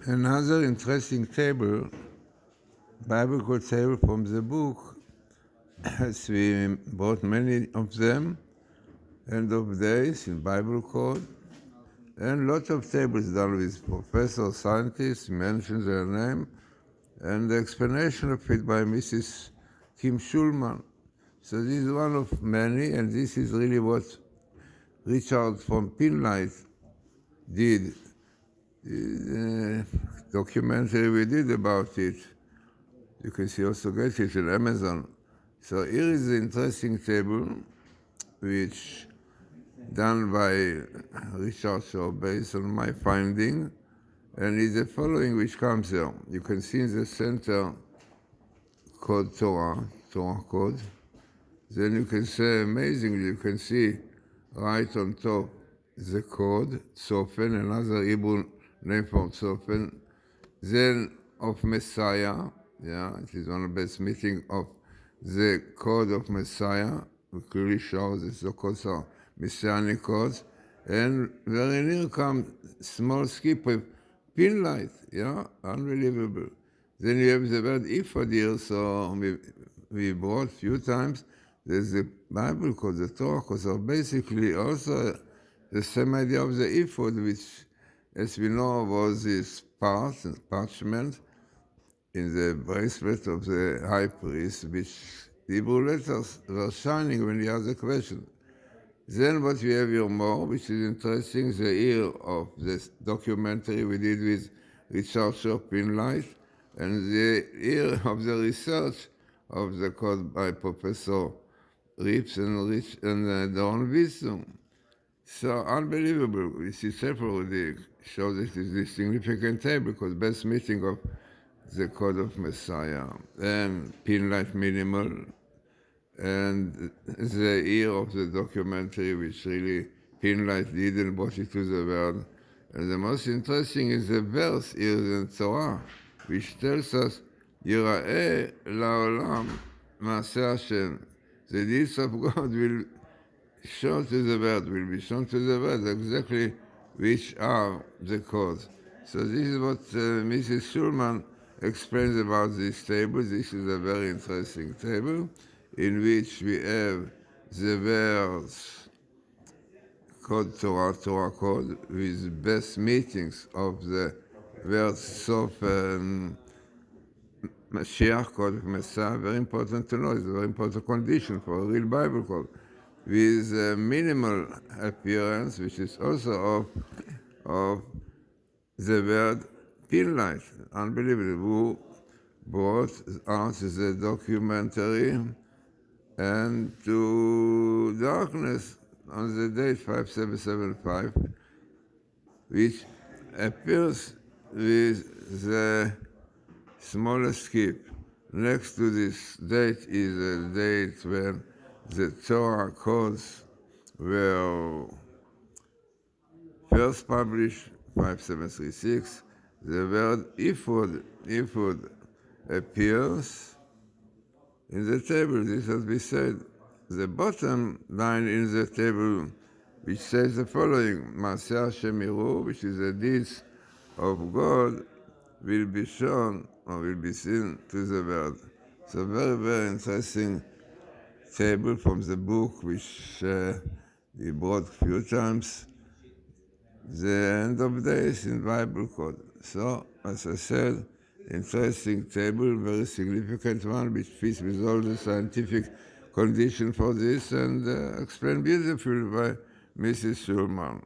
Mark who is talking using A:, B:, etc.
A: Another interesting table, biblical table from the book, as we brought many of them, end of days in Bible code, and lots of tables done with professors, scientists, mention their name, and the explanation of it by Mrs. Kim Schulman. So this is one of many, and this is really what Richard from Pinlight did. The documentary we did about it. You can see also get it on Amazon. So here is the interesting table, which done by Richard Shaw based on my finding, and is the following which comes here. You can see in the center code Torah code. Then you can say, amazingly, you can see right on top the code, Tzofen, another Hebrew name for Tzofen, then of Messiah, it is one of the best meaning of the code of Messiah, which clearly shows the so-called Messianic codes, and very near comes small skip with Pinlight, unbelievable. Then you have the word ephod here, so we brought a few times. There's the Bible code, the Torah code, so basically also the same idea of the ephod, which, as we know, was this parchment in the bracelet of the high priest, which Hebrew letters were shining when he asked the question. Then what we have here more, which is interesting, the ear of this documentary we did with Richard Shaw Pinlight, and the ear of the research of the code by Professor Rips and Don Wisdom. So unbelievable. We see separately shows it is a significant table because best meeting of the code of Messiah and Pinlight minimal, and the ear of the documentary which really Pinlight did and brought it to the world. And the most interesting is the verse here in Torah, which tells us, Yira'eh la'olam ma'aseh Hashem. The deeds of God will shown to the world, will be shown to the world exactly which are the codes. So this is what Mrs. Schulman explains about this table. This is a very interesting table in which we have the verse code Torah code with best meetings of the verse of Mashiach code of Messiah. Very important to know. It's a very important condition for a real Bible code, with minimal appearance, which is also of the word Pinlight. Unbelievable. Who brought out the documentary and to darkness on the date 5775, which appears with the smallest skip. Next to this date is a date when the Torah codes were first published, 5736. The word ephod appears in the table. This has been said. The bottom line in the table, which says the following, Ma'aseh Hashem Yiru, which is the deeds of God, will be shown or will be seen to the world. So very, very interesting table from the book, which we brought a few times, the end of days in Bible code. So, as I said, interesting table, very significant one, which fits with all the scientific condition for this and explained beautifully by Mrs. Schulman.